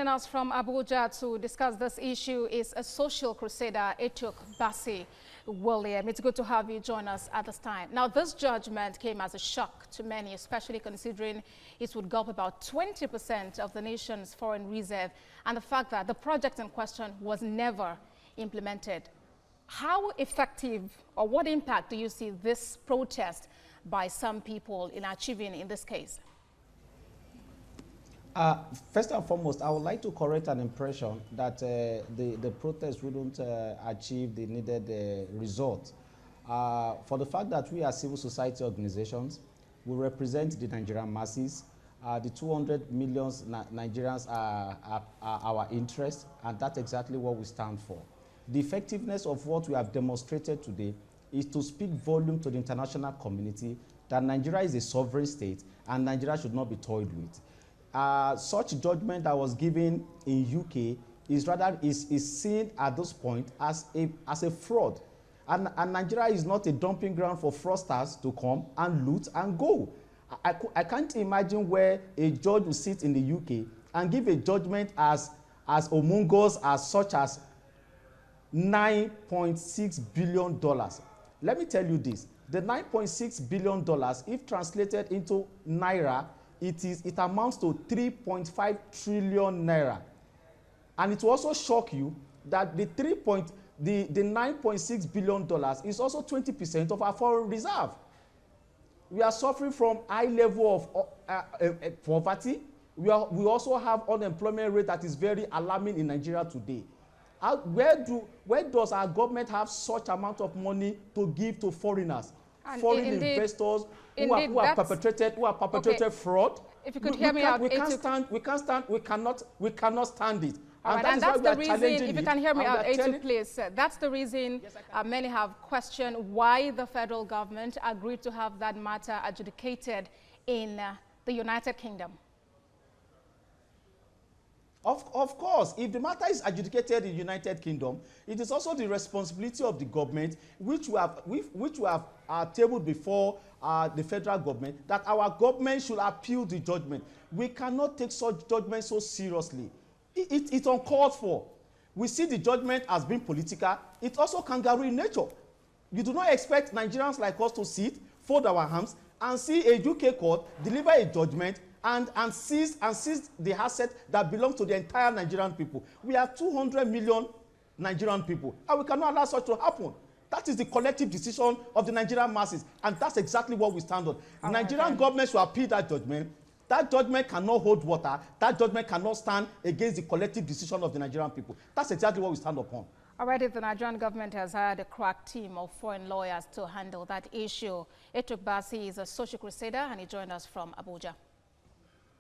Joining us from Abuja to discuss this issue is a social crusader, Etuk Bassey William. It's good to have you join us at this time. Now, this judgment came as a shock to many, especially considering it would gulp about 20% of the nation's foreign reserve and the fact that the project in question was never implemented. How effective or what impact do you see this protest by some people in achieving in this case? First and foremost, I would like to correct an impression that the protest wouldn't achieve the needed result. For the fact that we are civil society organizations, we represent the Nigerian masses. The 200 million Nigerians are our interest, and that's exactly what we stand for. The effectiveness of what we have demonstrated today is to speak volume to the international community that Nigeria is a sovereign state and Nigeria should not be toyed with. Such judgment that was given in UK is seen at this point as a fraud, and Nigeria is not a dumping ground for fraudsters to come and loot and go. I can't imagine where a judge will sit in the UK and give a judgment as humongous as such as $9.6 billion. Let me tell you this: the $9.6 billion, if translated into naira, it amounts to 3.5 trillion naira. And it will also shock you that the $9.6 billion is also 20% of our foreign reserve. We are suffering from high level of poverty. We also have unemployment rate that is very alarming in Nigeria today. Where does our government have such amount of money to give to foreigners? And foreign investors who are perpetrated fraud. If you could hear me out, we cannot stand it. And that's the reason, if you can hear me out, Etuk, please. That's the reason many have questioned why the federal government agreed to have that matter adjudicated in the United Kingdom. Of course, if the matter is adjudicated in the United Kingdom, it is also the responsibility of the government, which we have tabled before the federal government, that our government should appeal the judgment. We cannot take such judgment so seriously. It's uncalled for. We see the judgment as being political. It's also kangaroo in nature. You do not expect Nigerians like us to sit, fold our arms, and see a UK court deliver a judgment and seize the asset that belongs to the entire Nigerian people. We have 200 million Nigerian people, and we cannot allow such to happen. That is the collective decision of the Nigerian masses, and that's exactly what we stand on. The Nigerian government should appeal that judgment. That judgment cannot hold water. That judgment cannot stand against the collective decision of the Nigerian people. That's exactly what we stand upon. Already, the Nigerian government has hired a crack team of foreign lawyers to handle that issue. Etuk Bassey is a social crusader, and he joined us from Abuja.